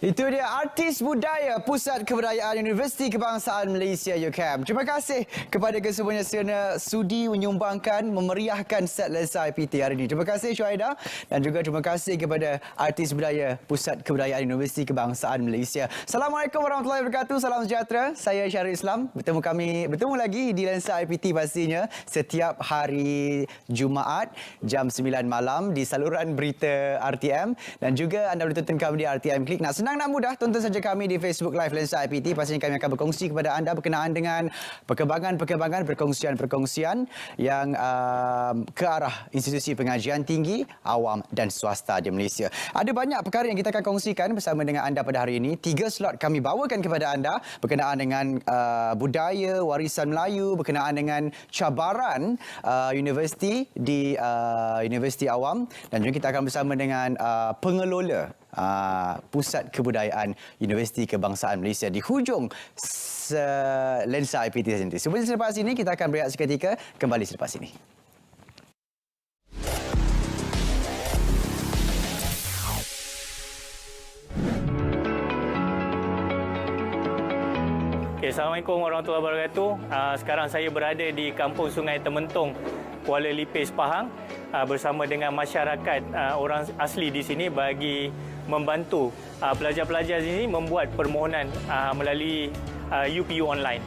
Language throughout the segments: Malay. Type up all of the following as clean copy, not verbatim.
Itu dia artis budaya Pusat Kebudayaan Universiti Kebangsaan Malaysia UKM. Terima kasih kepada kesemuanya kerana sudi menyumbangkan, memeriahkan set lensa IPT hari ini. Terima kasih Syuhaida dan juga terima kasih kepada artis budaya Pusat Kebudayaan Universiti Kebangsaan Malaysia. Assalamualaikum warahmatullahi wabarakatuh. Salam sejahtera. Saya Syarul Islam. Bertemu lagi di lensa IPT pastinya setiap hari Jumaat jam 9 malam di saluran berita RTM dan juga anda boleh tonton kami di RTM Klik. Senang dan mudah, tonton saja kami di Facebook Live Lensa IPT. Pastinya kami akan berkongsi kepada anda berkenaan dengan perkembangan-perkembangan, perkongsian-perkongsian yang ke arah institusi pengajian tinggi, awam dan swasta di Malaysia. Ada banyak perkara yang kita akan kongsikan bersama dengan anda pada hari ini. 3 slot kami bawakan kepada anda berkenaan dengan budaya, warisan Melayu, berkenaan dengan cabaran universiti di Universiti Awam dan juga kita akan bersama dengan pengelola Pusat Kebudayaan Universiti Kebangsaan Malaysia di hujung lensa IPT sendiri. Sebelum selepas ini, kita akan berehat seketika. Kembali selepas ini. Assalamualaikum warahmatullahi wabarakatuh. Sekarang saya berada di Kampung Sungai Tementong, Kuala Lipis, Pahang bersama dengan masyarakat orang asli di sini bagi membantu pelajar-pelajar di sini membuat permohonan melalui UPU online.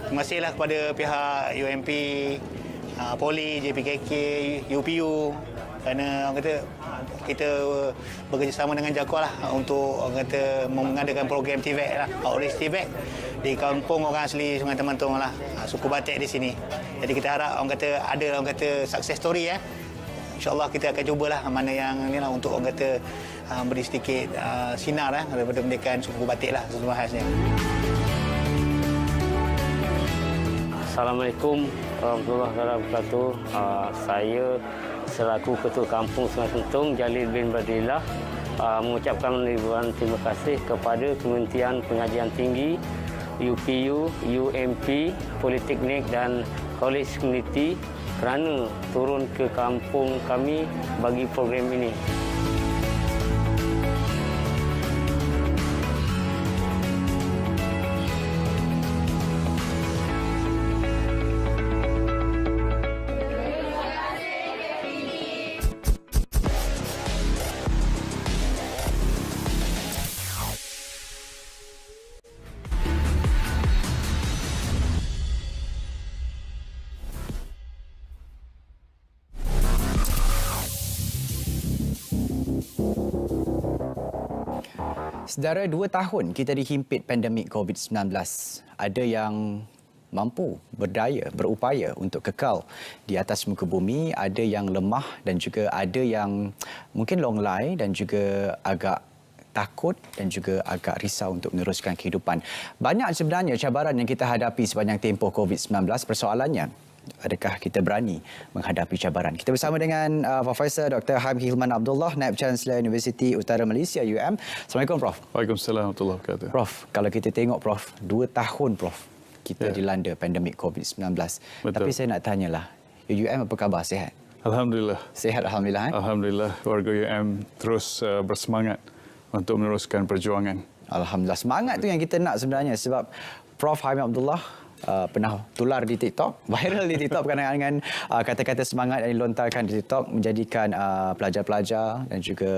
Terima kasihlah kepada pihak UMP, Poli, JPKK, UPU kerana orang kata kita bekerjasama dengan JAKUA lah untuk orang kata mengadakan program TVET lah, outreach TVET di kampung orang asli Sungai Tementong lah, suku Batik di sini. Jadi kita harap orang kata ada orang kata success story ya. InsyaAllah kita akan cubalah mana yang ni lah untuk orang kata beri sedikit sinar daripada pendidikan suku Batik lah sesuatu khasnya. Assalamualaikum warahmatullahi wabarakatuh. Saya selaku Ketua Kampung Sungai Tementong, Jalil bin Badillah, mengucapkan ribuan terima kasih kepada Kementerian Pengajian Tinggi, UPU, UMP, Politeknik dan College Community kerana turun ke kampung kami bagi program ini. Sedara 2 tahun kita dihimpit pandemik COVID-19. Ada yang mampu, berdaya, berupaya untuk kekal di atas muka bumi, ada yang lemah dan juga ada yang mungkin longlai dan juga agak takut dan juga agak risau untuk meneruskan kehidupan. Banyak sebenarnya cabaran yang kita hadapi sepanjang tempoh COVID-19. Persoalannya, adakah kita berani menghadapi cabaran? Kita bersama dengan Profesor Dr. Haim Hilman Abdullah, Naib Chancellor Universiti Utara Malaysia UM. Assalamualaikum Prof. Waalaikumsalam warahmatullahi wabarakatuh. Prof, kalau kita tengok Prof, 2 tahun Prof kita dilanda pandemik COVID-19. Betul. Tapi saya nak tanyalah, UM apa khabar? Sihat? Alhamdulillah. Sihat Alhamdulillah. Alhamdulillah, warga UM terus bersemangat untuk meneruskan perjuangan. Alhamdulillah. Semangat tu yang kita nak sebenarnya sebab Prof Haim Abdullah pernah tular di TikTok, viral di TikTok berkenaan dengan kata-kata semangat yang dilontarkan di TikTok menjadikan pelajar-pelajar dan juga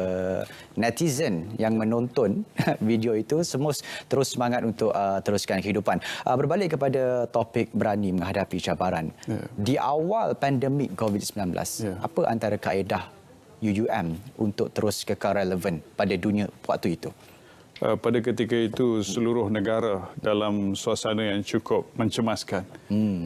netizen yang menonton video itu semua terus semangat untuk teruskan kehidupan. Berbalik kepada topik berani menghadapi cabaran. Di awal pandemik COVID-19, apa antara kaedah UUM untuk terus kekal relevan pada dunia waktu itu? Pada ketika itu seluruh negara dalam suasana yang cukup mencemaskan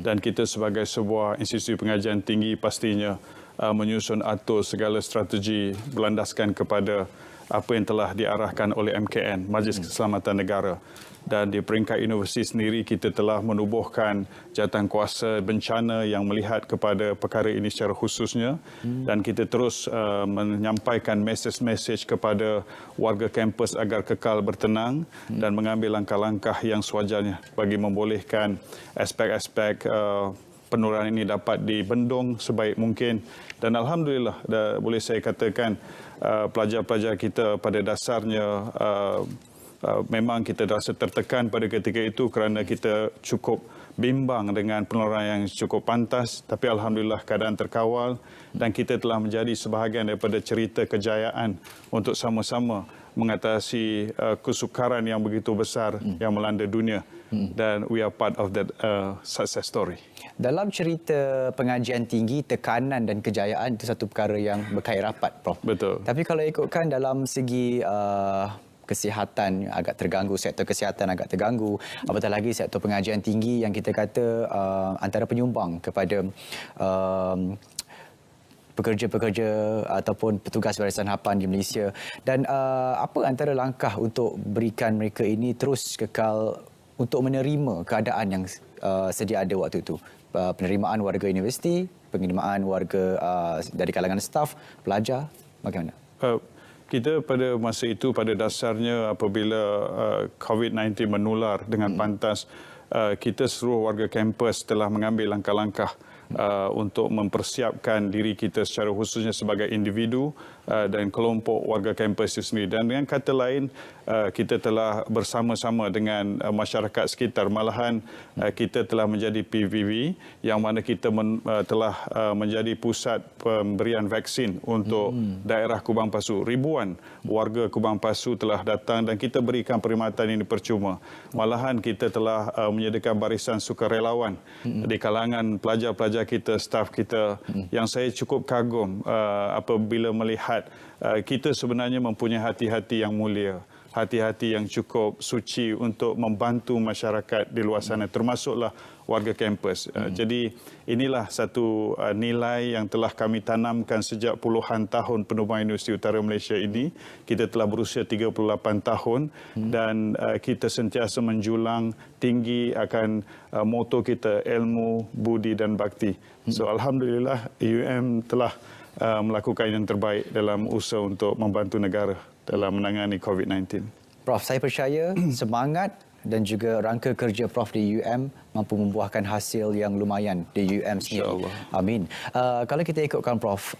dan kita sebagai sebuah institusi pengajian tinggi pastinya menyusun atur segala strategi berlandaskan kepada apa yang telah diarahkan oleh MKN, Majlis Keselamatan Negara. Dan di peringkat universiti sendiri kita telah menubuhkan jawatankuasa bencana yang melihat kepada perkara ini secara khususnya dan kita terus menyampaikan mesej-mesej kepada warga kampus agar kekal bertenang dan mengambil langkah-langkah yang sewajarnya bagi membolehkan aspek-aspek penularan ini dapat dibendung sebaik mungkin. Dan alhamdulillah boleh saya katakan pelajar-pelajar kita pada dasarnya memang kita rasa tertekan pada ketika itu kerana kita cukup bimbang dengan penularan yang cukup pantas, tapi alhamdulillah keadaan terkawal dan kita telah menjadi sebahagian daripada cerita kejayaan untuk sama-sama mengatasi kesukaran yang begitu besar yang melanda dunia. Dan we are part of that success story. Dalam cerita pengajian tinggi, tekanan dan kejayaan itu satu perkara yang berkait rapat, Prof. Betul. Tapi kalau ikutkan dalam segi kesihatan agak terganggu, sektor kesihatan agak terganggu, apatah lagi sektor pengajian tinggi yang kita kata antara penyumbang kepada pekerja-pekerja ataupun petugas barisan harapan di Malaysia. Dan apa antara langkah untuk berikan mereka ini terus kekal untuk menerima keadaan yang sedia ada waktu itu? Penerimaan warga universiti, penerimaan warga dari kalangan staf, pelajar, bagaimana? Kita pada masa itu pada dasarnya apabila COVID-19 menular dengan pantas, kita seluruh warga kampus telah mengambil langkah-langkah untuk mempersiapkan diri kita secara khususnya sebagai individu dan kelompok warga kampus itu sendiri. Dan dengan kata lain, kita telah bersama-sama dengan masyarakat sekitar. Malahan kita telah menjadi PVV yang mana kita telah menjadi pusat pemberian vaksin untuk daerah Kubang Pasu. Ribuan warga Kubang Pasu telah datang dan kita berikan perkhidmatan ini percuma. Malahan kita telah menyediakan barisan sukarelawan di kalangan pelajar-pelajar kita, staf kita, yang saya cukup kagum apabila melihat kita sebenarnya mempunyai hati-hati yang mulia, hati-hati yang cukup suci untuk membantu masyarakat di luar sana, termasuklah warga kampus. Jadi inilah satu nilai yang telah kami tanamkan sejak puluhan tahun penubuhan Universiti Utara Malaysia ini. Kita telah berusia 38 tahun dan kita sentiasa menjulang tinggi akan moto kita, ilmu, budi dan bakti. So alhamdulillah UM telah melakukan yang terbaik dalam usaha untuk membantu negara dalam menangani COVID-19. Prof, saya percaya semangat dan juga rangka kerja Prof di UM mampu membuahkan hasil yang lumayan di UM sendiri. InsyaAllah. Amin. Kalau kita ikutkan Prof,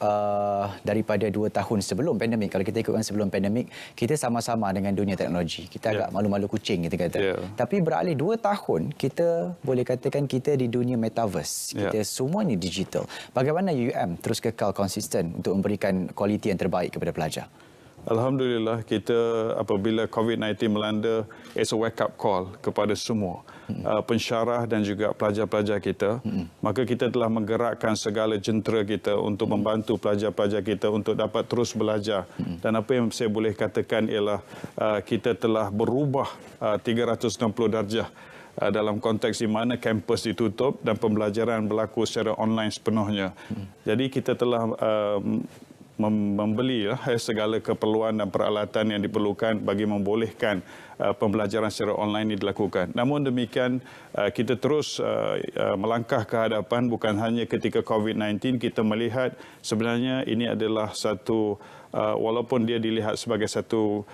daripada 2 tahun sebelum pandemik, kalau kita ikutkan sebelum pandemik, kita sama-sama dengan dunia teknologi. Kita agak malu-malu kucing, kita kata. Tapi beralih 2 tahun, kita boleh katakan kita di dunia metaverse. Kita semuanya digital. Bagaimana UM terus kekal konsisten untuk memberikan kualiti yang terbaik kepada pelajar? Alhamdulillah, kita apabila COVID-19 melanda, it's a wake-up call kepada semua pensyarah dan juga pelajar-pelajar kita. Maka kita telah menggerakkan segala jentera kita untuk membantu pelajar-pelajar kita untuk dapat terus belajar. Dan apa yang saya boleh katakan ialah kita telah berubah 360 darjah dalam konteks di mana kampus ditutup dan pembelajaran berlaku secara online sepenuhnya. Jadi kita telah membeli segala keperluan dan peralatan yang diperlukan bagi membolehkan pembelajaran secara online ini dilakukan. Namun demikian, kita terus melangkah ke hadapan bukan hanya ketika COVID-19, kita melihat sebenarnya ini adalah satu walaupun dia dilihat sebagai satu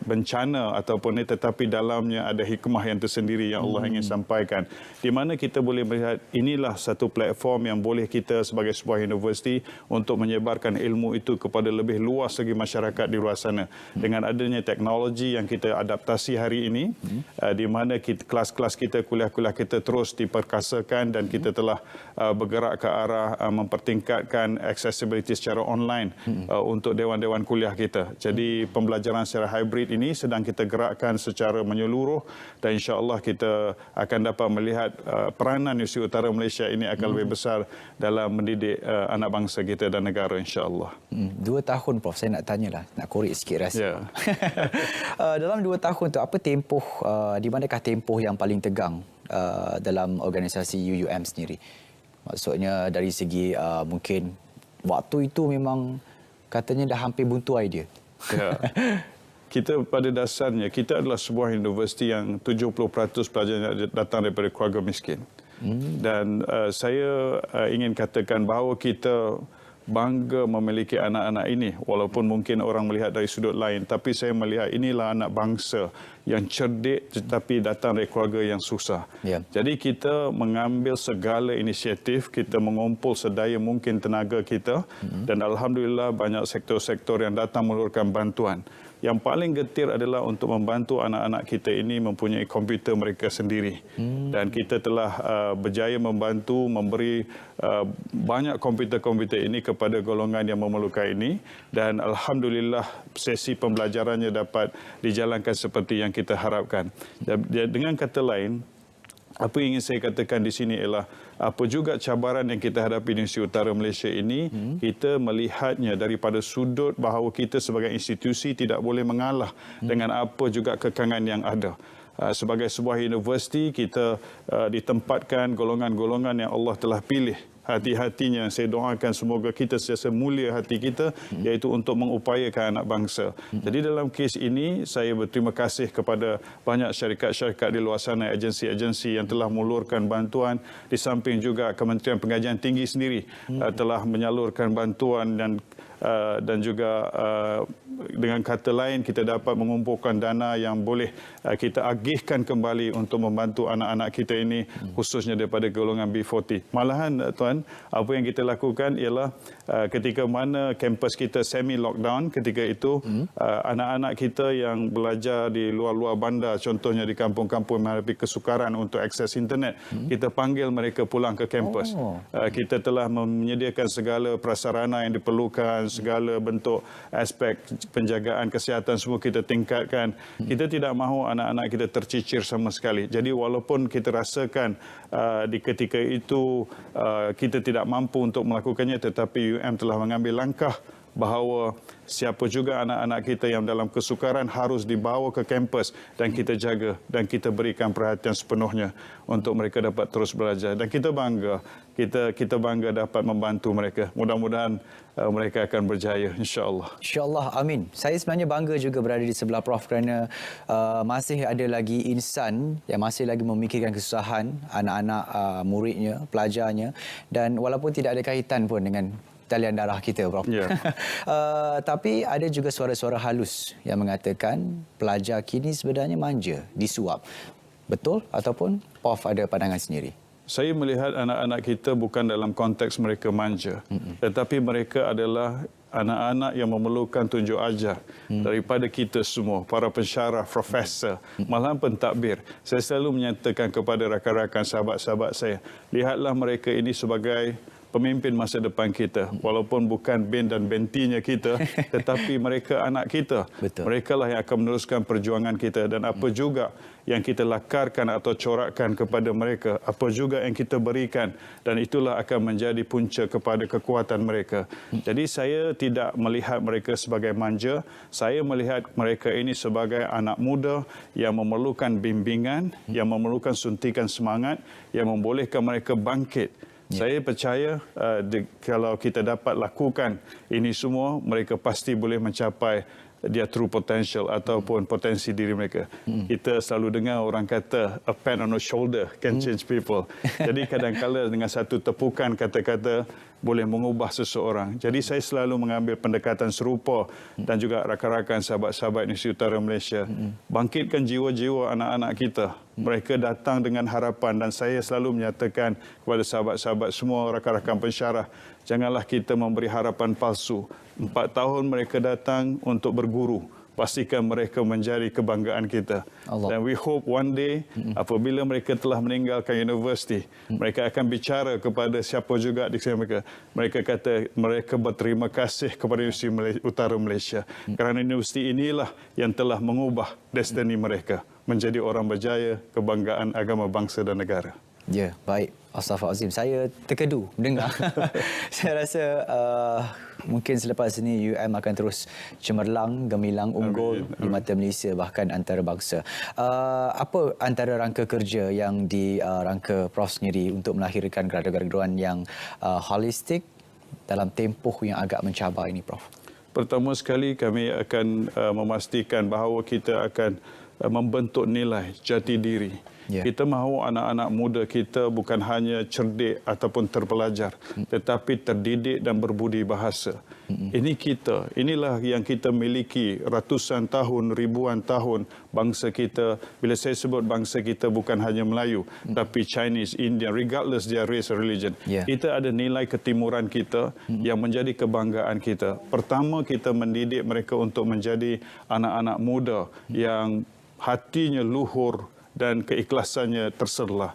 bencana ataupun ini, tetapi dalamnya ada hikmah yang tersendiri yang Allah ingin sampaikan. Di mana kita boleh melihat inilah satu platform yang boleh kita sebagai sebuah universiti untuk menyebarkan ilmu itu kepada lebih luas lagi masyarakat di luar sana. Dengan adanya teknologi yang kita adaptasi hari ini, di mana kelas-kelas kita, kuliah-kuliah kita terus diperkasakan dan kita telah bergerak ke arah mempertingkatkan accessibility secara online untuk dewan-dewan kuliah kita. Jadi pembelajaran secara hybrid ini sedang kita gerakkan secara menyeluruh dan insya-Allah kita akan dapat melihat peranan Universiti Utara Malaysia ini akan lebih besar dalam mendidik anak bangsa kita dan negara insya-Allah. 2 tahun Prof, saya nak tanyalah, nak korek sikit rasa. Dalam 2 tahun tu apa tempoh, di manakah tempoh yang paling tegang dalam organisasi UUM sendiri? Maksudnya dari segi mungkin waktu itu memang katanya dah hampir buntu idea. Kita pada dasarnya, kita adalah sebuah universiti yang 70% pelajar datang daripada keluarga miskin. Dan saya ingin katakan bahawa kita bangga memiliki anak-anak ini. Walaupun mungkin orang melihat dari sudut lain, tapi saya melihat inilah anak bangsa yang cerdik tetapi datang dari keluarga yang susah. Ya. Jadi kita mengambil segala inisiatif, kita mengumpul sedaya mungkin tenaga kita dan alhamdulillah banyak sektor-sektor yang datang meluarkan bantuan. Yang paling getir adalah untuk membantu anak-anak kita ini mempunyai komputer mereka sendiri. Dan kita telah berjaya membantu memberi banyak komputer-komputer ini kepada golongan yang memerlukan ini. Dan alhamdulillah sesi pembelajarannya dapat dijalankan seperti yang kita harapkan. Dengan kata lain, apa yang ingin saya katakan di sini ialah apa juga cabaran yang kita hadapi di Universiti Utara Malaysia ini, kita melihatnya daripada sudut bahawa kita sebagai institusi tidak boleh mengalah dengan apa juga kekangan yang ada. Sebagai sebuah universiti, kita ditempatkan golongan-golongan yang Allah telah pilih. Hati-hatinya saya doakan semoga kita sentiasa mulia hati kita, iaitu untuk mengupayakan anak bangsa. Jadi dalam kes ini saya berterima kasih kepada banyak syarikat-syarikat di luar sana, agensi-agensi yang telah mengulurkan bantuan, di samping juga Kementerian Pengajian Tinggi sendiri telah menyalurkan bantuan dan juga dengan kata lain kita dapat mengumpulkan dana yang boleh kita agihkan kembali untuk membantu anak-anak kita ini, khususnya daripada golongan B40. Malahan tuan, apa yang kita lakukan ialah ketika mana kampus kita semi lockdown, ketika itu anak-anak kita yang belajar di luar-luar bandar, contohnya di kampung-kampung menghadapi kesukaran untuk akses internet, kita panggil mereka pulang ke kampus. Kita telah menyediakan segala prasarana yang diperlukan, segala bentuk aspek penjagaan kesihatan semua kita tingkatkan. Kita tidak mahu anak-anak kita tercicir sama sekali. Jadi walaupun kita rasakan di ketika itu kita tidak mampu untuk melakukannya, tetapi UM telah mengambil langkah bahawa siapa juga anak-anak kita yang dalam kesukaran harus dibawa ke kampus dan kita jaga dan kita berikan perhatian sepenuhnya untuk mereka dapat terus belajar. Dan kita bangga, kita bangga dapat membantu mereka. Mudah-mudahan mereka akan berjaya, insya-Allah. InsyaAllah, amin. Saya sebenarnya bangga juga berada di sebelah Prof kerana masih ada lagi insan yang masih lagi memikirkan kesusahan anak-anak muridnya, pelajarnya, dan walaupun tidak ada kaitan pun dengan talian darah kita, Prof. Yeah. Tapi ada juga suara-suara halus yang mengatakan pelajar kini sebenarnya manja, disuap. Betul ataupun Prof ada pandangan sendiri? Saya melihat anak-anak kita bukan dalam konteks mereka manja, tetapi mereka adalah anak-anak yang memerlukan tunjuk ajar daripada kita semua, para pensyarah, profesor, malahan pentadbir. Saya selalu menyatakan kepada rakan-rakan sahabat-sahabat saya, lihatlah mereka ini sebagai pemimpin masa depan kita. Walaupun bukan ben dan bentinya kita, tetapi mereka anak kita. Betul. Mereka lah yang akan meneruskan perjuangan kita. Dan apa juga yang kita lakarkan atau corakkan kepada mereka, apa juga yang kita berikan, dan itulah akan menjadi punca kepada kekuatan mereka. Jadi saya tidak melihat mereka sebagai manja, saya melihat mereka ini sebagai anak muda yang memerlukan bimbingan, yang memerlukan suntikan semangat, yang membolehkan mereka bangkit. Saya percaya kalau kita dapat lakukan ini semua, mereka pasti boleh mencapai dia true potential ataupun potensi diri mereka. Kita selalu dengar orang kata a pat on the shoulder can change people. Jadi kadang-kadang dengan satu tepukan kata-kata boleh mengubah seseorang. Jadi saya selalu mengambil pendekatan serupa dan juga rakan-rakan sahabat-sahabat Universiti Utara Malaysia. Bangkitkan jiwa-jiwa anak-anak kita. Mereka datang dengan harapan dan saya selalu menyatakan kepada sahabat-sahabat semua, rakan-rakan pensyarah, janganlah kita memberi harapan palsu. 4 tahun mereka datang untuk berguru. Pastikan mereka menjadi kebanggaan kita. Allah. Dan we hope one day apabila mereka telah meninggalkan universiti, mereka akan bicara kepada siapa juga di sini mereka. Mereka kata mereka berterima kasih kepada Universiti Utara Malaysia. Kerana universiti inilah yang telah mengubah destiny mereka menjadi orang berjaya, kebanggaan agama, bangsa dan negara. Ya, baik. Astaghfirullahalazim. Saya terkedu mendengar. Saya rasa mungkin selepas ini UM akan terus cemerlang, gemilang, unggul di mata Malaysia bahkan antarabangsa. Apa antara rangka kerja yang dirangka Prof sendiri untuk melahirkan graduan-graduan yang holistik dalam tempoh yang agak mencabar ini, Prof? Pertama sekali kami akan memastikan bahawa kita akan membentuk nilai jati diri Kita mahu anak-anak muda kita bukan hanya cerdik ataupun terpelajar, tetapi terdidik dan berbudi bahasa. Inilah yang kita miliki ratusan tahun, ribuan tahun bangsa kita. Bila saya sebut bangsa kita bukan hanya Melayu, tapi Chinese, Indian, regardless their race or religion. Kita ada nilai ketimuran kita yang menjadi kebanggaan kita. Pertama, kita mendidik mereka untuk menjadi anak-anak muda yang hatinya luhur dan keikhlasannya terserlah.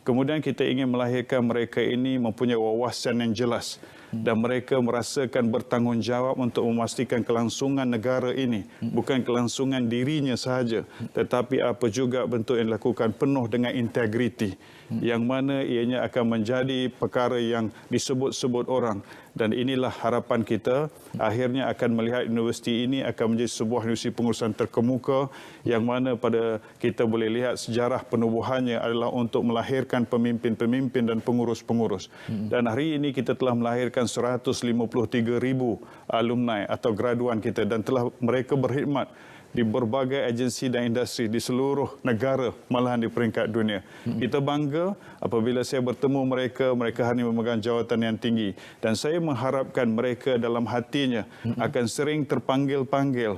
Kemudian kita ingin melahirkan mereka ini mempunyai wawasan yang jelas dan mereka merasakan bertanggungjawab untuk memastikan kelangsungan negara ini, bukan kelangsungan dirinya sahaja, tetapi apa juga bentuk yang dilakukan penuh dengan integriti, yang mana ianya akan menjadi perkara yang disebut-sebut orang. Dan inilah harapan kita, akhirnya akan melihat universiti ini akan menjadi sebuah universiti pengurusan terkemuka yang mana pada kita boleh lihat sejarah penubuhannya adalah untuk melahirkan pemimpin-pemimpin dan pengurus-pengurus. Dan hari ini kita telah melahirkan 153,000 alumni atau graduan kita dan telah mereka berkhidmat di berbagai agensi dan industri di seluruh negara, malahan di peringkat dunia. Kita bangga apabila saya bertemu mereka, mereka hanya memegang jawatan yang tinggi. Dan saya mengharapkan mereka dalam hatinya akan sering terpanggil-panggil,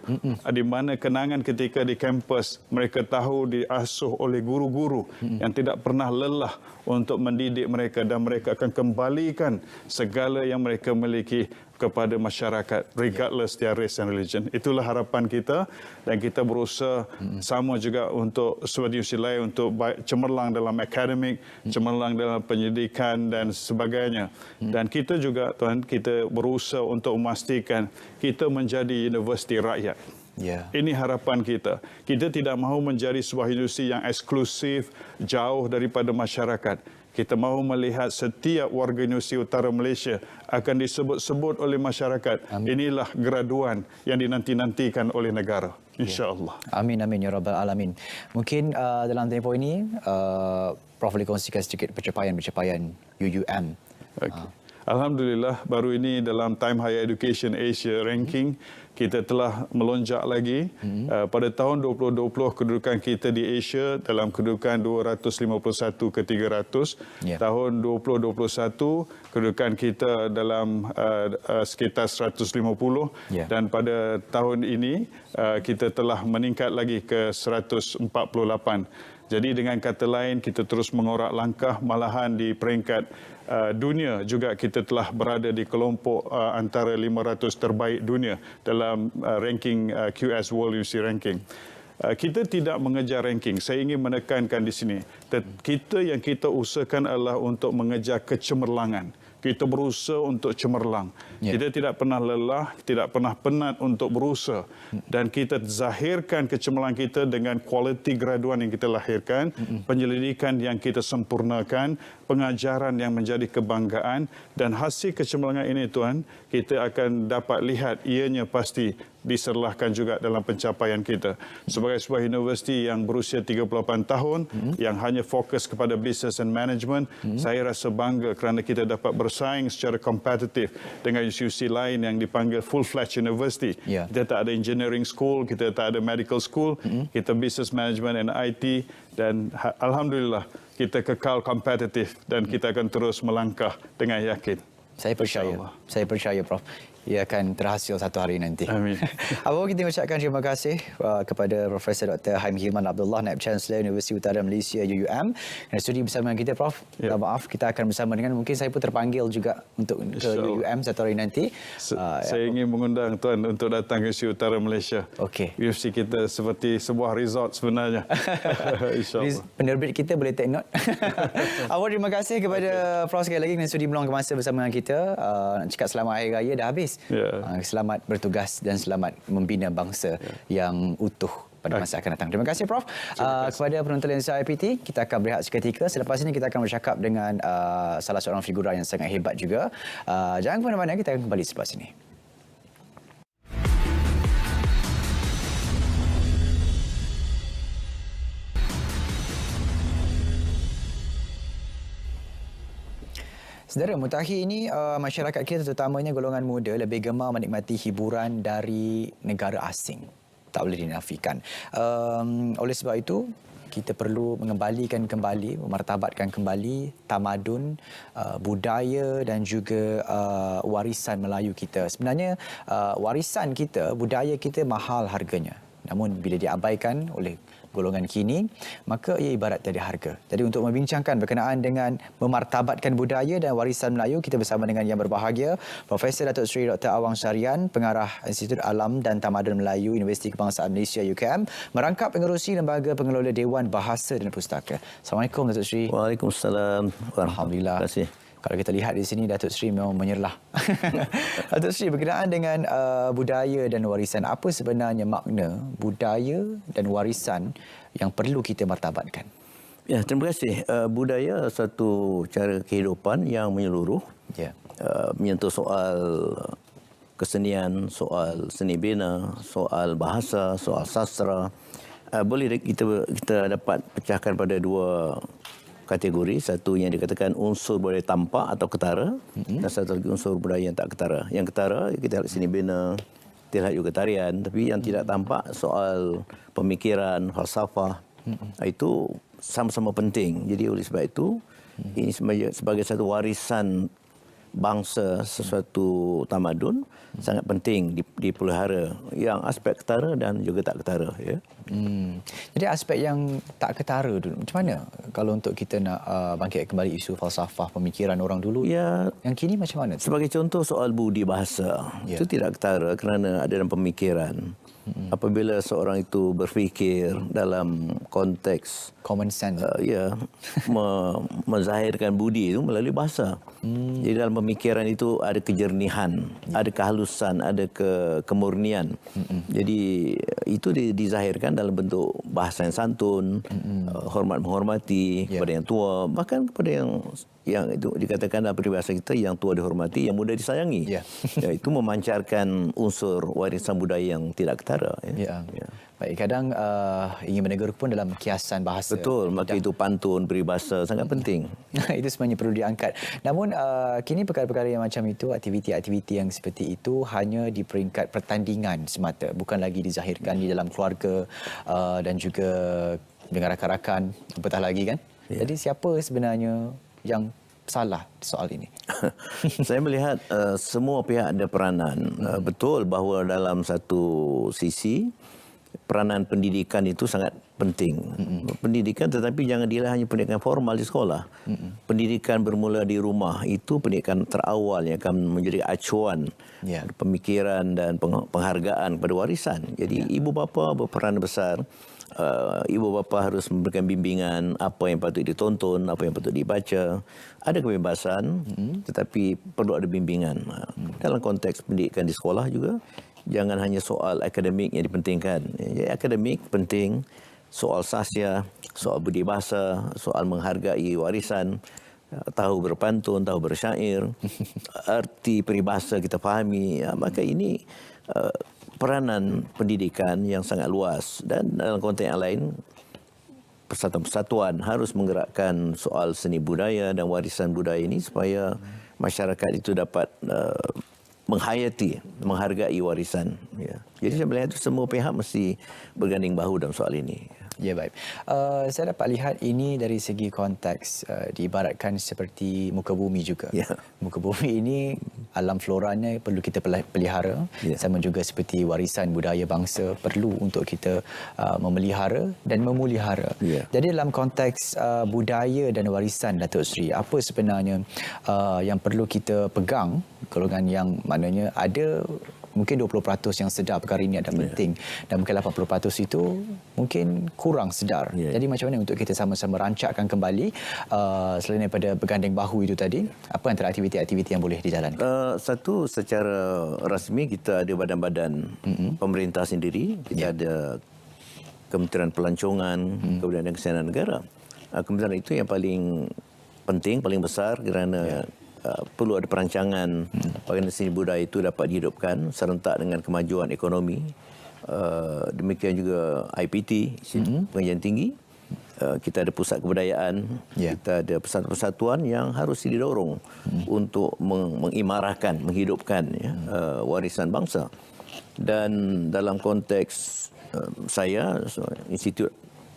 di mana kenangan ketika di kampus, mereka tahu diasuh oleh guru-guru yang tidak pernah lelah untuk mendidik mereka dan mereka akan kembalikan segala yang mereka miliki kepada masyarakat, regardless their race and religion. Itulah harapan kita dan kita berusaha sama juga untuk seperti universiti lain untuk cemerlang dalam akademik, cemerlang dalam pendidikan dan sebagainya. Dan kita juga, Tuan, kita berusaha untuk memastikan kita menjadi universiti rakyat. Ini harapan kita. Kita tidak mahu menjadi sebuah universiti yang eksklusif, jauh daripada masyarakat. Kita mahu melihat setiap warga Universiti Utara Malaysia akan disebut-sebut oleh masyarakat. Inilah graduan yang dinanti-nantikan oleh negara. InsyaAllah. Amin, amin, ya Rabbal Alamin. Mungkin dalam tempoh ini, Prof boleh kongsikan sedikit pencapaian UUM. Okay. Alhamdulillah, baru ini dalam Time Higher Education Asia Ranking, kita telah melonjak lagi. Pada tahun 2020, kedudukan kita di Asia dalam kedudukan 251 ke 300. Tahun 2021, kedudukan kita dalam sekitar 150. Dan pada tahun ini, kita telah meningkat lagi ke 148. Jadi dengan kata lain, kita terus mengorak langkah, malahan di peringkat dunia juga kita telah berada di kelompok antara 500 terbaik dunia dalam ranking QS World University Ranking. Kita tidak mengejar ranking. Saya ingin menekankan di sini. Yang kita usahakan adalah untuk mengejar kecemerlangan. Kita berusaha untuk cemerlang. Kita tidak pernah lelah, tidak pernah penat untuk berusaha. Dan kita zahirkan kecemerlangan kita dengan kualiti graduan yang kita lahirkan, penyelidikan yang kita sempurnakan, pengajaran yang menjadi kebanggaan. Dan hasil kecemerlangan ini, Tuan, kita akan dapat lihat ianya pasti diserlahkan juga dalam pencapaian kita. Sebagai sebuah universiti yang berusia 38 tahun, yang hanya fokus kepada business and management, saya rasa bangga kerana kita dapat bersaing secara kompetitif dengan institusi lain yang dipanggil full-fledged university. Kita tak ada engineering school, kita tak ada medical school, kita business management and IT, dan alhamdulillah kita kekal kompetitif dan kita akan terus melangkah dengan yakin. Saya percaya, Prof. Ia akan terhasil satu hari nanti. Amin. Apa kita ucapkan terima kasih kepada Profesor Dr. Haim Hilman Abdullah, Naib Chancellor Universiti Utara Malaysia UUM, yang sudi bersama dengan kita, Prof. Maaf, kita akan bersama dengan, mungkin saya pun terpanggil juga untuk ke UUM satu hari nanti. Saya ingin mengundang Tuan untuk datang ke Universiti Utara Malaysia. Universiti kita seperti sebuah resort sebenarnya. InsyaAllah. Penerbit kita boleh take note. Awak terima kasih kepada Prof sekali lagi yang sudi meluangkan masa bersama dengan kita. Nak cakap selamat Hari Raya dah habis. Selamat bertugas dan selamat membina bangsa yang utuh pada masa akan datang. Terima kasih, Prof. Kepada penonton Lensa IPT, kita akan berehat seketika. Selepas ini kita akan bercakap dengan salah seorang figura yang sangat hebat juga. Jangan ke mana-mana, kita akan kembali selepas ini. Saudara, mutakhir ini masyarakat kita terutamanya golongan muda lebih gemar menikmati hiburan dari negara asing. Tak boleh dinafikan. Oleh sebab itu, kita perlu mengembalikan kembali, memartabatkan kembali tamadun, budaya dan juga warisan Melayu kita. Sebenarnya warisan kita, budaya kita mahal harganya. Namun bila diabaikan oleh golongan kini, maka ia ibarat tiada harga. Jadi untuk membincangkan berkenaan dengan memartabatkan budaya dan warisan Melayu, kita bersama dengan yang berbahagia, Profesor Datuk Seri Dr. Awang Syarian, Pengarah Institut Alam dan Tamadun Melayu, Universiti Kebangsaan Malaysia UKM, merangkap pengerusi Lembaga Pengelola Dewan Bahasa dan Pustaka. Assalamualaikum Datuk Seri. Waalaikumsalam. Alhamdulillah. Terima kasih. Kalau kita lihat di sini, Datuk Seri memang menyerlah. Datuk Seri, berkenaan dengan budaya dan warisan, apa sebenarnya makna budaya dan warisan yang perlu kita martabatkan? Ya, terima kasih. Budaya satu cara kehidupan yang menyeluruh. Ya. Menyentuh soal kesenian, soal seni bina, soal bahasa, soal sastra. Boleh kita dapat pecahkan pada dua kategori. Satu yang dikatakan unsur budaya tampak atau ketara, dan satu lagi unsur budaya yang tak ketara. Yang ketara kita lihat seni bina, kita lihat juga tarian, tapi yang tidak tampak soal pemikiran, falsafah, itu sama-sama penting. Jadi oleh sebab itu ini sebagai satu warisan bangsa, sesuatu tamadun sangat penting dipelihara, yang aspek ketara dan juga tak ketara, ya. Jadi aspek yang tak ketara dulu, macam mana kalau untuk kita nak bangkit kembali isu falsafah pemikiran orang dulu, Ya, yang kini macam mana? sebagai contoh soal budi bahasa, Ya. itu tidak ketara kerana ada dalam pemikiran. Apabila seorang itu berfikir dalam konteks Common sense. menzahirkan budi itu melalui bahasa. Jadi dalam pemikiran itu ada kejernihan, ada kehalusan, ada kemurnian. Jadi itu dizahirkan dalam bentuk bahasa yang santun, hormat menghormati kepada yang tua, bahkan kepada yang itu dikatakan dalam peribahasa kita, yang tua dihormati, yang muda disayangi. Ya. Itu memancarkan unsur warisan budaya yang tidak ketara. Ya. Baik, kadang ingin menegur pun dalam kiasan bahasa. Betul, maka itu pantun, peribahasa sangat penting. Itu sebenarnya perlu diangkat. Namun kini perkara-perkara yang macam itu, aktiviti-aktiviti yang seperti itu hanya di peringkat pertandingan semata, bukan lagi dizahirkan di dalam keluarga dan juga dengan rakan-rakan, apatah lagi kan. Ya. Jadi siapa sebenarnya yang salah soal ini? Saya melihat semua pihak ada peranan. Betul bahawa dalam satu sisi peranan pendidikan itu sangat penting. Pendidikan, tetapi jangan dilihat hanya pendidikan formal di sekolah. Pendidikan bermula di rumah, itu pendidikan terawal yang akan menjadi acuan pemikiran dan penghargaan kepada warisan. Jadi ibu bapa berperan besar. Ibu bapa harus memberikan bimbingan apa yang patut ditonton, apa yang patut dibaca. Ada kebebasan, tetapi perlu ada bimbingan. Dalam konteks pendidikan di sekolah juga, jangan hanya soal akademik yang dipentingkan. Jadi akademik penting, soal sasya, soal budi bahasa, soal menghargai warisan, tahu berpantun, tahu bersyair, arti peribahasa kita fahami. Maka ini peranan pendidikan yang sangat luas. Dan dalam konteks yang lain, persatuan harus menggerakkan soal seni budaya dan warisan budaya ini supaya masyarakat itu dapat menghayati, menghargai warisan. Ya. Jadi saya melihat itu semua pihak mesti berganding bahu dalam soal ini. Ya, baik. Saya dapat lihat ini dari segi konteks diibaratkan seperti muka bumi juga. Ya. Muka bumi ini alam floranya perlu kita pelihara, sama juga seperti warisan budaya bangsa perlu untuk kita memelihara dan memulihara. Ya. Jadi dalam konteks budaya dan warisan, Datuk Seri, apa sebenarnya yang perlu kita pegang, golongan yang maknanya ada mungkin 20% yang sedar perkara ini adalah penting, dan mungkin 80% itu mungkin kurang sedar. Jadi macam mana untuk kita sama-sama rancakkan kembali, selain daripada berganding bahu itu tadi, apa antara aktiviti-aktiviti yang boleh dijalankan? Satu, secara rasmi kita ada badan-badan pemerintah sendiri. Kita ada Kementerian Pelancongan, Kebudayaan dan Kesenian Negara. Kementerian itu yang paling penting, paling besar kerana perlu ada perancangan bagaimana seni budaya itu dapat dihidupkan serentak dengan kemajuan ekonomi. Demikian juga IPT, pengajian tinggi. Kita ada pusat kebudayaan, kita ada persatuan yang harus didorong untuk mengimarahkan, menghidupkan warisan bangsa. Dan dalam konteks saya, Institut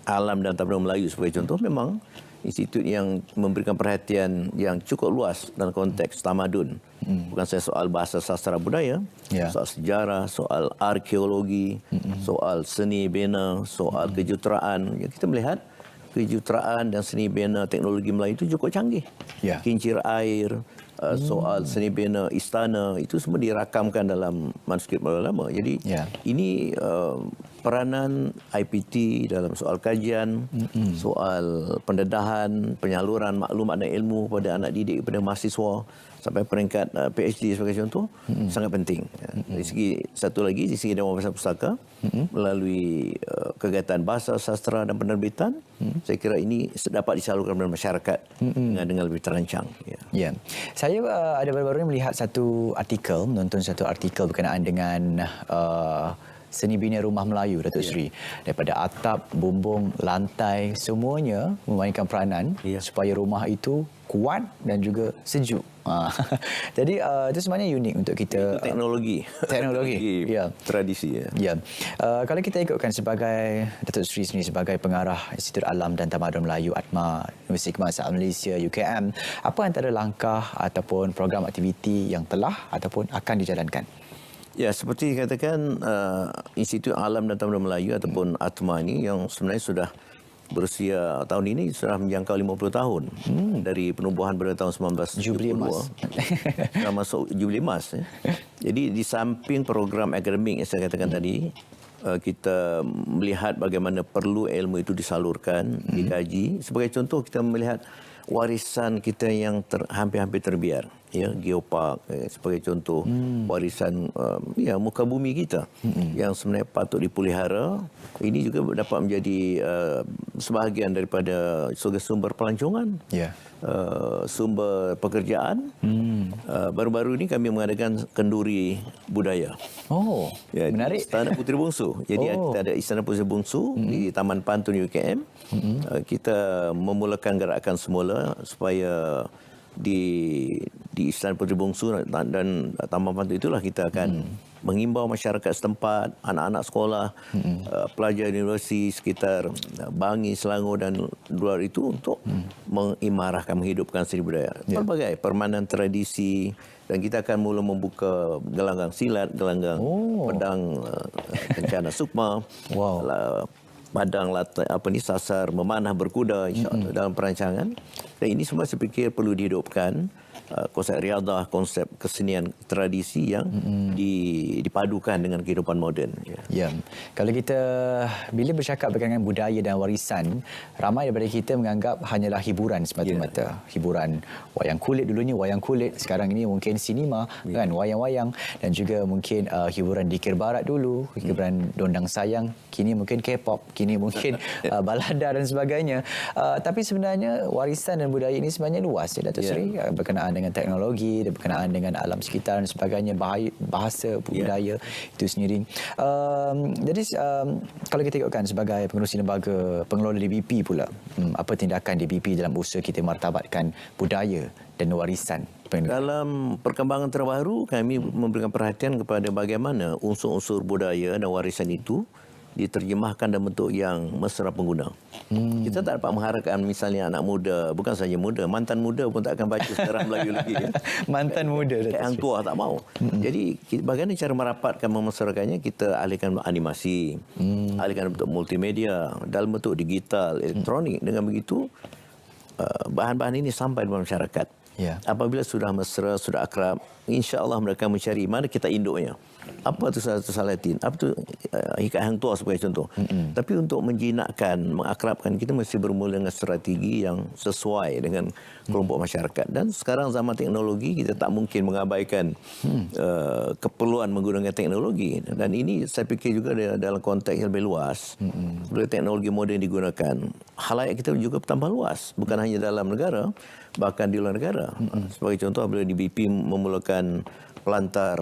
Alam dan Tamadun Melayu sebagai contoh, memang institut yang memberikan perhatian yang cukup luas dalam konteks tamadun. Bukan saja soal bahasa sastra budaya, soal sejarah, soal arkeologi, soal seni bina, soal kejuruteraan. Ya, kita melihat kejuruteraan dan seni bina teknologi Melayu itu cukup canggih. Kincir air, soal seni bina istana, itu semua dirakamkan dalam manuskrip lama. Jadi ini peranan IPT dalam soal kajian, soal pendedahan, penyaluran maklumat dan ilmu kepada anak didik, kepada mahasiswa sampai peringkat PhD sebagai contoh, sangat penting. Dari segi satu lagi, di segi Dewan Bahasa Pustaka, melalui kegiatan bahasa, sastra dan penerbitan, saya kira ini dapat disalurkan kepada masyarakat dengan lebih terancang. Saya ada baru-baru ini melihat menonton satu artikel berkenaan dengan seni bina rumah Melayu, Datuk Seri. Daripada atap, bumbung, lantai, semuanya memainkan peranan supaya rumah itu kuat dan juga sejuk. Jadi itu sebenarnya unik untuk kita. Itu teknologi tradisi. Kalau kita ikutkan sebagai Datuk Seri sendiri sebagai pengarah Institut Alam dan Tamadun Melayu ATMA Universiti Kebangsaan Malaysia UKM, apa antara langkah ataupun program aktiviti yang telah ataupun akan dijalankan? Ya, seperti dikatakan, Institut Alam dan Tamadun Melayu ataupun ATMA ini yang sebenarnya sudah berusia tahun ini sudah menjangkau 50 tahun dari penubuhan pada tahun 1972. Jubli emas. Sudah masuk Jubli emas. Jadi di samping program akademik yang saya katakan tadi, kita melihat bagaimana perlu ilmu itu disalurkan, dikaji. Sebagai contoh, kita melihat warisan kita yang hampir-hampir terbiar. Geopark sebagai contoh, warisan muka bumi kita yang sebenarnya patut dipelihara. Ini juga dapat menjadi sebahagian daripada sumber pelancongan, sumber pekerjaan. Baru-baru ini kami mengadakan kenduri budaya. Menarik. Istana Puteri Bungsu. Jadi kita ada Istana Puteri Bungsu di Taman Pantun UKM. Kita memulakan gerakan semula supaya di Istana Puteri Bungsu dan Taman Pantun itulah kita akan mengimbau masyarakat setempat, anak-anak sekolah, pelajar universiti sekitar Bangi, Selangor dan luar itu untuk mengimarahkan, menghidupkan seni budaya. Pelbagai permainan tradisi, dan kita akan mula membuka gelanggang silat, gelanggang pedang kencana sukma, padang sasar memanah berkuda, insya-Allah dalam perancangan. Dan ini semua saya fikir perlu dihidupkan, konsep riadah, konsep kesenian tradisi yang dipadukan dengan kehidupan moden. Kalau kita bila bercakap berkaitan dengan budaya dan warisan, ramai daripada kita menganggap hanyalah hiburan semata-mata. Hiburan wayang kulit, dulunya wayang kulit, sekarang ini mungkin sinema, kan, wayang-wayang, dan juga mungkin hiburan dikir barat dulu, hiburan dondang sayang, kini mungkin K-pop, kini mungkin balada dan sebagainya. Tapi sebenarnya warisan dan budaya ini sebenarnya luas, Datuk Seri, berkenaan dengan teknologi, berkenaan dengan alam sekitar dan sebagainya, bahasa, budaya itu sendiri. Jadi kalau kita ikutkan sebagai pengerusi lembaga pengelola DBP pula, apa tindakan DBP dalam usaha kita martabatkan budaya dan warisan? Dalam perkembangan terbaru, kami memberikan perhatian kepada bagaimana unsur-unsur budaya dan warisan itu diterjemahkan dalam bentuk yang mesra pengguna. Kita tak dapat mengharapkan misalnya anak muda, bukan saja muda, mantan muda pun tak akan baca sejarah Melayu lagi. Mantan muda. Yang tua tak mau. Jadi bagaimana cara merapatkan, memesrakannya? Kita alihkan animasi, alihkan bentuk multimedia, dalam bentuk digital, elektronik. Dengan begitu, bahan-bahan ini sampai di masyarakat. Apabila sudah mesra, sudah akrab, insya-Allah mereka mencari mana kita induknya. Apa tu Salatin? Apa tu Hikayat Hang Tuah sebagai contoh. Tapi untuk menjinakkan, mengakrabkan, kita mesti bermula dengan strategi yang sesuai dengan kelompok masyarakat. Dan sekarang zaman teknologi, kita tak mungkin mengabaikan keperluan menggunakan teknologi. Dan ini saya fikir juga dalam konteks yang lebih luas. Bila teknologi moden digunakan, khalayak kita juga bertambah luas. Bukan hanya dalam negara, bahkan di luar negara. Sebagai contoh, bila DBP memulakan pelantar,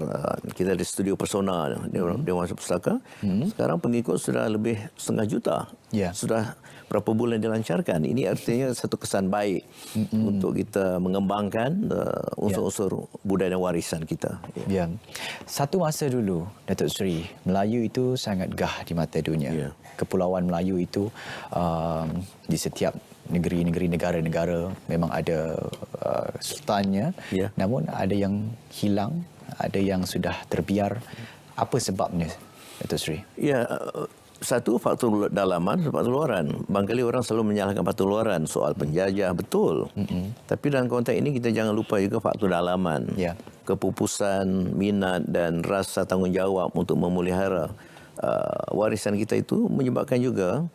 kita ada studio persona Dewan Pustaka. Sekarang pengikut sudah lebih 1/2 juta. Ya. Sudah berapa bulan dilancarkan. Ini artinya satu kesan baik untuk kita mengembangkan unsur-unsur budaya dan warisan kita. Ya. Satu masa dulu, Datuk Seri, Melayu itu sangat gah di mata dunia. Ya. Kepulauan Melayu itu di setiap negeri-negeri, negara-negara memang ada sultannya. Ya. Namun ada yang hilang, ada yang sudah terbiar. Apa sebabnya, Datuk Seri? Ya, satu faktor dalaman, faktor luaran. Barangkali orang selalu menyalahkan faktor luaran soal penjajah, betul. Tapi dalam konteks ini kita jangan lupa juga faktor dalaman. Ya. Kepupusan, minat dan rasa tanggungjawab untuk memelihara warisan kita itu menyebabkan juga,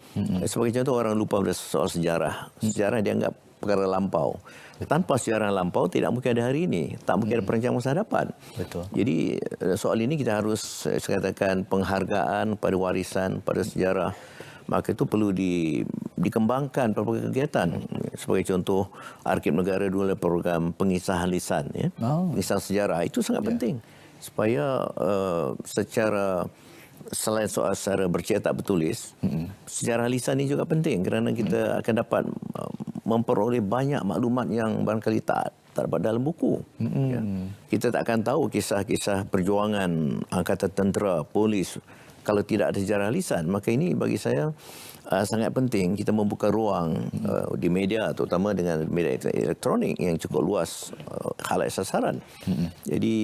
sebagai contoh, orang lupa pada soal sejarah. Sejarah dianggap perkara lampau. Tanpa sejarah lampau tidak mungkin ada hari ini, tak mungkin ada perancangan masa hadapan. Betul. Jadi soal ini kita harus, saya katakan, penghargaan pada warisan, pada sejarah. Maka itu perlu dikembangkan berbagai kegiatan. Sebagai contoh, Arkib Negara dulu ada program pengisahan lisan, ya. Pengisahan sejarah itu sangat penting supaya secara selain soal secara bercetak bertulis, sejarah lisan ini juga penting kerana kita akan dapat memperoleh banyak maklumat yang barangkali tak dapat dalam buku. Ya. Kita tak akan tahu kisah-kisah perjuangan angkatan tentera, polis kalau tidak ada sejarah lisan. Maka ini bagi saya sangat penting kita membuka ruang di media, terutama dengan media elektronik yang cukup luas khalayak sasaran. Jadi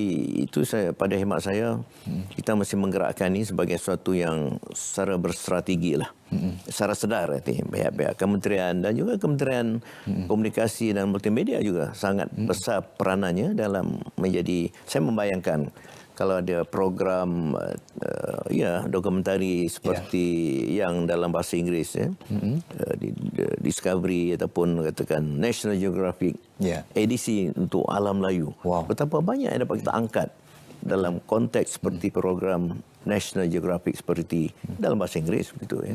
itu pada hemat saya kita mesti menggerakkan ini sebagai sesuatu yang secara berstrategi lah. Secara sedar pihak-pihak kementerian dan juga Kementerian Komunikasi dan Multimedia juga sangat besar peranannya dalam menjadi, saya membayangkan kalau ada program dokumentari seperti yang dalam bahasa Inggeris, Discovery ataupun katakan National Geographic, edisi untuk alam Melayu. Betapa banyak yang dapat kita angkat dalam konteks seperti program National Geographic seperti dalam bahasa Inggeris begitu, ya.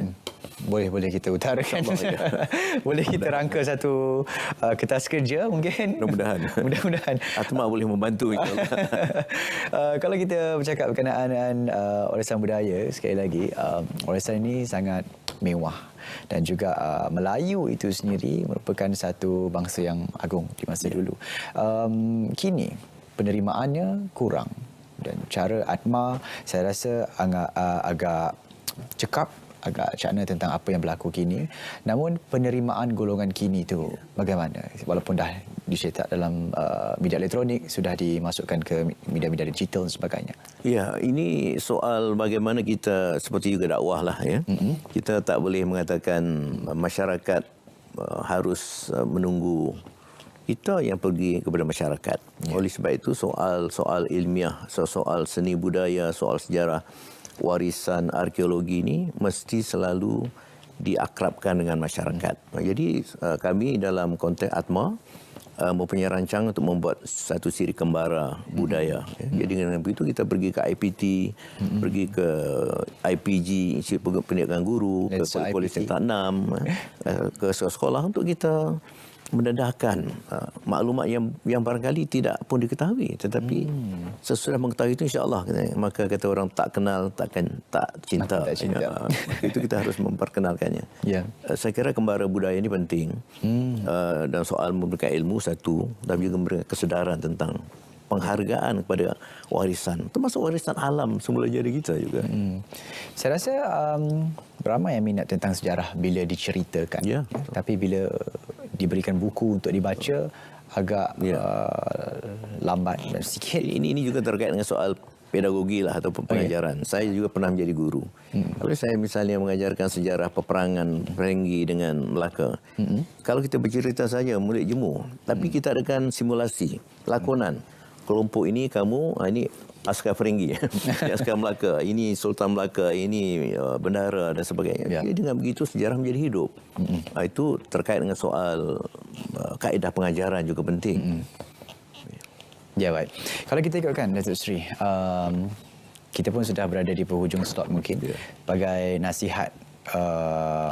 Boleh kita utarakan. Boleh kita rangka satu kertas kerja mungkin. Mudah-mudahan. Atma boleh membantu insyaAllah. Kalau kita bercakap berkenaan warisan budaya, sekali lagi, warisan ini sangat mewah. Dan juga Melayu itu sendiri merupakan satu bangsa yang agung di masa dulu. Kini penerimaannya kurang. Dan cara Atma saya rasa agak cekap, agak cakna tentang apa yang berlaku kini. Namun penerimaan golongan kini itu bagaimana? Walaupun dah dicetak dalam media elektronik, sudah dimasukkan ke media-media digital dan sebagainya. Ya, ini soal bagaimana kita, seperti juga dakwah lah, ya. Kita tak boleh mengatakan masyarakat harus menunggu, kita yang pergi kepada masyarakat. Oleh sebab itu soal ilmiah, soal seni budaya, soal sejarah, warisan arkeologi ini mesti selalu diakrabkan dengan masyarakat. Jadi kami dalam konteks Atma mempunyai rancangan untuk membuat satu siri kembara budaya. Jadi dengan begitu kita pergi ke IPT, pergi ke IPG, Institut Pendidikan Guru, ke Politeknik 6, ke sekolah untuk kita mendedahkan maklumat yang barangkali tidak pun diketahui, tetapi sesudah mengetahui itu insya-Allah, maka kata orang tak kenal tak cinta. Maka itu kita harus memperkenalkannya. Saya kira kembara budaya ini penting, dan soal memberikan ilmu satu, dan juga memberikan kesedaran tentang penghargaan kepada warisan, termasuk warisan alam semula jadi kita juga. Saya rasa ramai yang minat tentang sejarah bila diceritakan. Tapi bila diberikan buku untuk dibaca, agak lambat dan sedikit. Ini juga terkait dengan soal pedagogi lah ataupun pengajaran. Saya juga pernah menjadi guru. Kalau saya misalnya mengajarkan sejarah peperangan Perenggi dengan Melaka, kalau kita bercerita saja mulut jemu, tapi kita adakan simulasi, lakonan. Kelompok ini ini askar Perenggi, askar Melaka, ini Sultan Melaka, ini bendahara dan sebagainya. Jadi dengan begitu sejarah menjadi hidup. Itu terkait dengan soal kaedah pengajaran juga penting. Ya, baik. Kalau kita ikutkan, Datuk Seri, kita pun sudah berada di penghujung slot mungkin. Sebagai nasihat,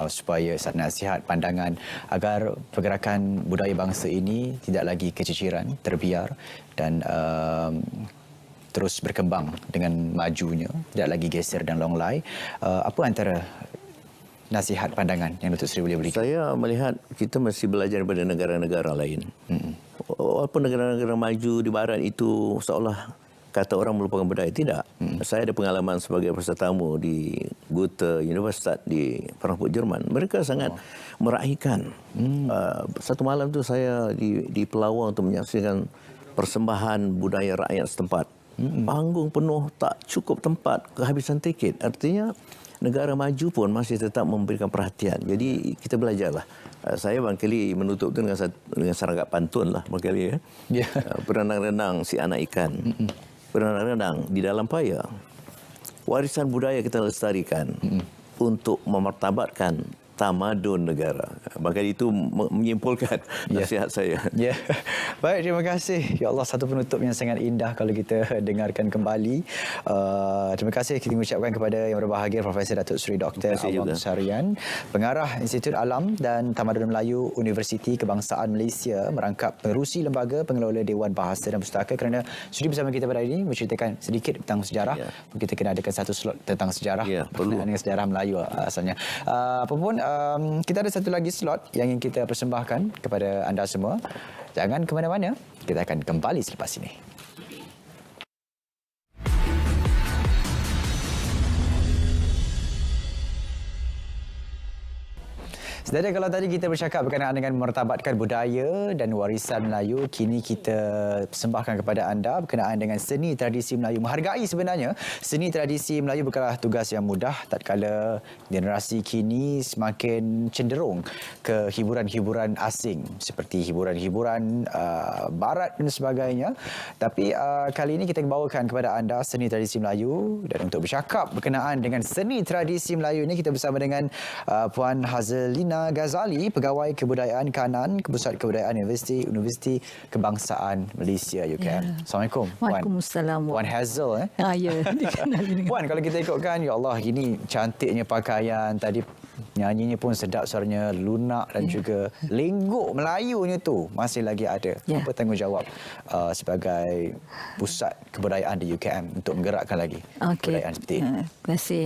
supaya nasihat, pandangan agar pergerakan budaya bangsa ini tidak lagi keciciran, terbiar dan terus berkembang dengan majunya, tidak lagi geser dan longlai. Apa antara nasihat pandangan yang Datuk Seri boleh berikan? Saya melihat kita mesti belajar daripada negara-negara lain. Walaupun negara-negara maju di barat itu seolah kata orang melupakan budaya, tidak. Saya ada pengalaman sebagai peserta tamu di Goethe Universität di Frankfurt, Jerman. Mereka sangat meraihkan. Satu malam tu saya di Pelawang untuk menyaksikan persembahan budaya rakyat setempat. Panggung penuh, tak cukup tempat, kehabisan tiket. Artinya negara maju pun masih tetap memberikan perhatian. Jadi kita belajarlah. Saya barangkali menutup itu dengan serangkap pantun lah barangkali ya. Berenang-renang si anak ikan. Berenang-renang di dalam paya. Warisan budaya kita lestarikan untuk memartabatkan tamadun negara. Maka itu menyimpulkan nasihat saya. Ya. Baik, terima kasih. Ya Allah, satu penutup yang sangat indah kalau kita dengarkan kembali. Terima kasih kita mengucapkan kepada yang berbahagia Profesor Datuk Seri Dr. Awang Sarian, Pengarah Institut Alam dan Tamadun Melayu Universiti Kebangsaan Malaysia, merangkap pengerusi lembaga pengelola Dewan Bahasa dan Pustaka, kerana sudi bersama kita pada hari ini menceritakan sedikit tentang sejarah. Kita kena adakan satu slot tentang sejarah, berkenaan dengan sejarah Melayu asalnya. Apapun, kita ada satu lagi slot yang ingin kita persembahkan kepada anda semua. Jangan ke mana-mana, kita akan kembali selepas ini. Sedara kalau tadi kita bercakap berkenaan dengan mertabatkan budaya dan warisan Melayu, kini kita persembahkan kepada anda berkenaan dengan seni tradisi Melayu. Menghargai sebenarnya seni tradisi Melayu bukanlah tugas yang mudah, tatkala generasi kini semakin cenderung ke hiburan-hiburan asing seperti hiburan-hiburan barat dan sebagainya. Tapi kali ini kita bawakan kepada anda seni tradisi Melayu, dan untuk bercakap berkenaan dengan seni tradisi Melayu ini kita bersama dengan Puan Hazlina Ghazali, Pegawai Kebudayaan Kanan, Pusat Kebudayaan Universiti Kebangsaan Malaysia UKM. Assalamualaikum. Waalaikumsalam. Puan Hazel. Ya, dikenali dengan. Puan, kalau kita ikutkan, ya Allah, ini cantiknya pakaian, tadi nyanyinya pun sedap, suaranya lunak dan juga lenggok Melayunya tu masih lagi ada. Apa tanggungjawab sebagai pusat kebudayaan di UKM untuk menggerakkan lagi kebudayaan seperti ini? Terima kasih.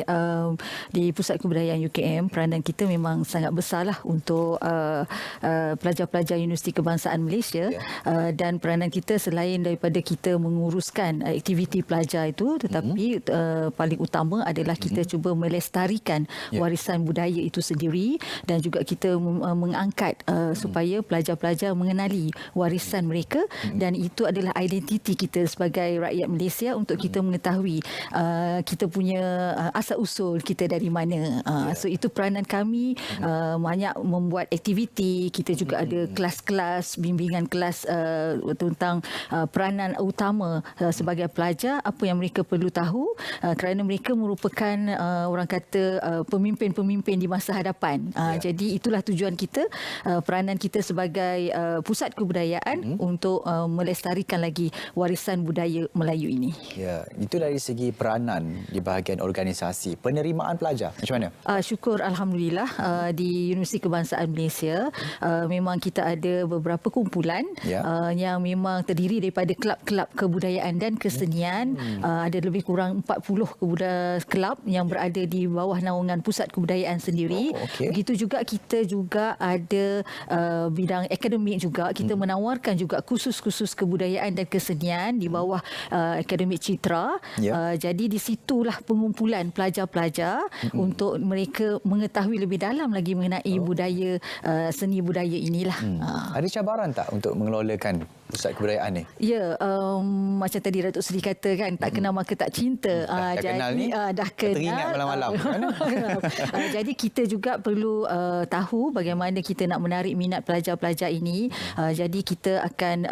Di Pusat Kebudayaan UKM, peranan kita memang sangat besarlah untuk pelajar-pelajar Universiti Kebangsaan Malaysia. Dan peranan kita selain daripada kita menguruskan aktiviti pelajar itu, tetapi paling utama adalah kita cuba melestarikan warisan budaya itu sendiri, dan juga kita mengangkat supaya pelajar-pelajar mengenali warisan mereka, dan itu adalah identiti kita sebagai rakyat Malaysia, untuk kita mengetahui kita punya asal usul kita dari mana. So itu peranan kami, banyak membuat aktiviti. Kita juga ada kelas-kelas, bimbingan kelas tentang peranan utama sebagai pelajar, apa yang mereka perlu tahu, kerana mereka merupakan orang kata pemimpin-pemimpin di masa hadapan. Jadi itulah tujuan kita, peranan kita sebagai pusat kebudayaan untuk melestarikan lagi warisan budaya Melayu ini. Ya, itu dari segi peranan di bahagian organisasi. Penerimaan pelajar macam mana? Syukur alhamdulillah, di Universiti Kebangsaan Malaysia memang kita ada beberapa kumpulan yang memang terdiri daripada kelab-kelab kebudayaan dan kesenian. Ada lebih kurang 40 kelab yang berada di bawah naungan Pusat Kebudayaan sendiri. Begitu juga kita juga ada bidang akademik juga. Kita menawarkan juga kursus-kursus kebudayaan dan kesenian di bawah Akademik Citra. Jadi di situlah pengumpulan pelajar-pelajar untuk mereka mengetahui lebih dalam lagi mengenai budaya, seni budaya inilah. Ada cabaran tak untuk mengelolakan pusat kebudayaan ni? Ya, macam tadi Datuk Seri kata kan, tak kenal maka tak cinta. Dah kenal ni, dah kenal. teringat malam-malam. Jadi kita juga perlu tahu bagaimana kita nak menarik minat pelajar-pelajar ini. Jadi kita akan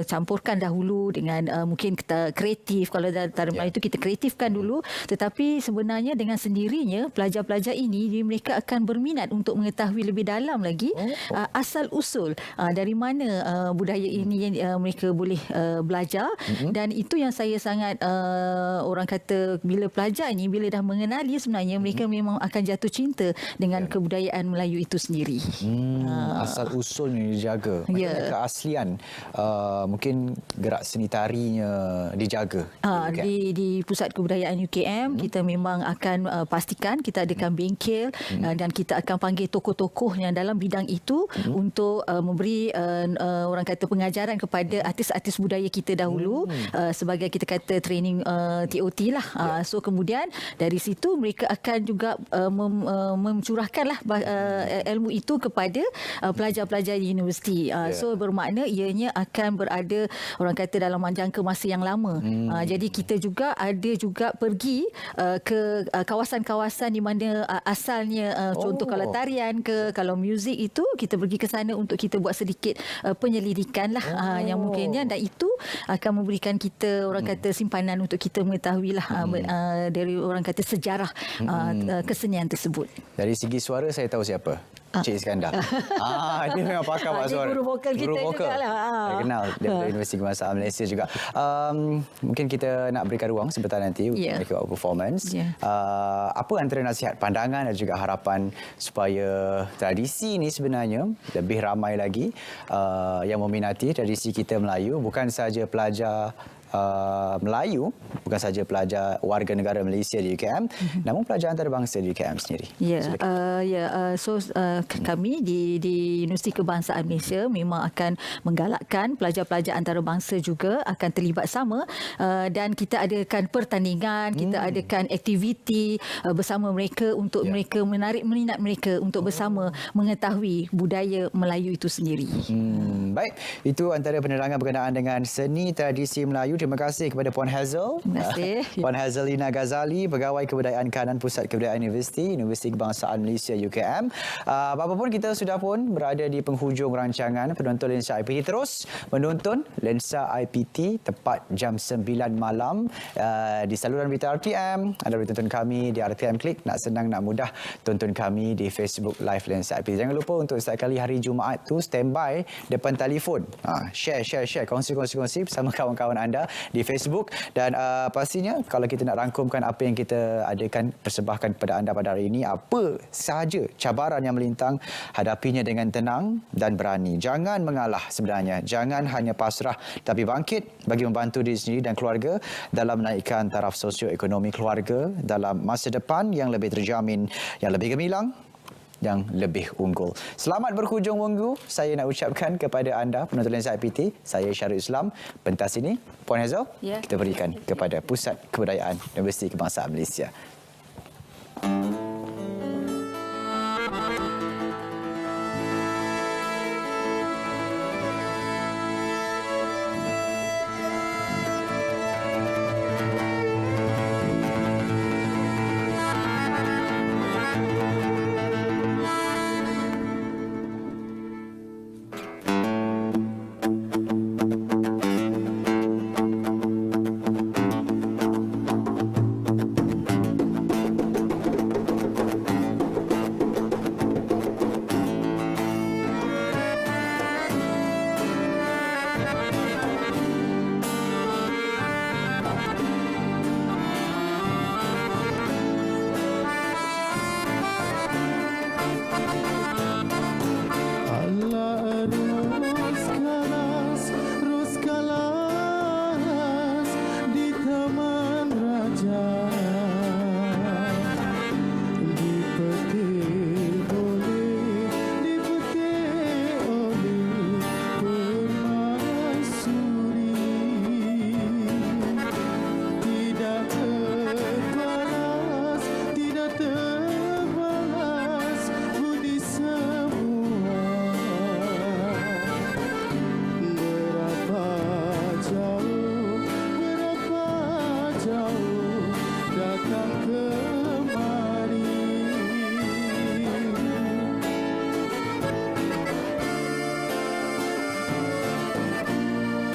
campurkan dahulu dengan mungkin kita kreatif. Kalau dalam itu kita kreatifkan dulu. Tetapi sebenarnya dengan sendirinya pelajar-pelajar ini mereka akan berminat untuk mengetahui lebih dalam lagi asal usul dari mana budaya ini mereka boleh belajar. Dan itu yang saya sangat orang kata, bila pelajar ni bila dah mengenali sebenarnya mereka memang akan jatuh jatuh cinta dengan kebudayaan Melayu itu sendiri. Asal usulnya dijaga. Macam keaslian mungkin gerak seni tarinya dijaga. Di Pusat Kebudayaan UKM kita memang akan pastikan kita adakan bengkel dan kita akan panggil tokoh-tokoh yang dalam bidang itu untuk memberi orang kata pengajaran kepada artis-artis budaya kita dahulu sebagai kita kata training TOT lah. So kemudian dari situ mereka akan juga mencurahkanlah ilmu itu kepada pelajar-pelajar universiti. So bermakna ianya akan berada orang kata dalam jangka masa yang lama. Jadi kita juga ada juga pergi ke kawasan-kawasan di mana asalnya contoh kalau tarian ke kalau muzik itu kita pergi ke sana untuk kita buat sedikit penyelidikan lah yang mungkinnya, dan itu akan memberikan kita orang kata simpanan untuk kita mengetahui lah dari orang kata sejarah kesenian tersebut. Dari segi suara saya tahu siapa. Cik Iskandar. Dia memang pakar buat suara. Guru vokal kita jugalah. Saya kenal daripada Universiti Kebangsaan Malaysia juga. Mungkin kita nak berikan ruang sebentar nanti untuk mereka buat performance. Apa antara nasihat, pandangan dan juga harapan supaya tradisi ini sebenarnya lebih ramai lagi yang meminati tradisi kita Melayu, bukan sahaja pelajar Melayu, bukan saja pelajar warga negara Malaysia di UKM, namun pelajar antarabangsa di UKM sendiri. Kami di Universiti Kebangsaan Malaysia memang akan menggalakkan pelajar-pelajar antarabangsa juga akan terlibat sama, dan kita adakan pertandingan, kita adakan aktiviti bersama mereka untuk mereka menarik minat mereka untuk bersama mengetahui budaya Melayu itu sendiri. Baik, itu antara penerangan berkenaan dengan seni tradisi Melayu. Terima kasih kepada Puan Hazel. Terima kasih. Puan Hazelina Ghazali, Pegawai Kebudayaan Kanan Pusat Kebudayaan Universiti Kebangsaan Malaysia UKM. Apapun kita sudah pun berada di penghujung rancangan. Penonton Lensa IPT terus menonton Lensa IPT tepat jam 9 malam di saluran berita RTM. Anda boleh tonton kami di RTM Klik. Nak senang, nak mudah, tonton kami di Facebook Live Lensa IPT. Jangan lupa untuk setiap kali hari Jumaat tu standby depan telefon. Share, kongsi bersama kawan-kawan anda di Facebook, dan pastinya kalau kita nak rangkumkan apa yang kita adakan persembahkan kepada anda pada hari ini, apa sahaja cabaran yang melintang, hadapinya dengan tenang dan berani. Jangan mengalah sebenarnya, jangan hanya pasrah, tapi bangkit bagi membantu diri sendiri dan keluarga dalam menaikkan taraf sosioekonomi keluarga dalam masa depan yang lebih terjamin, yang lebih gemilang, yang lebih unggul. Selamat berhujung minggu. Saya nak ucapkan kepada anda penonton Lensa IPT, saya Syarul Islam. Pentas ini, Puan Hazel, kita berikan kepada Pusat Kebudayaan Universiti Kebangsaan Malaysia.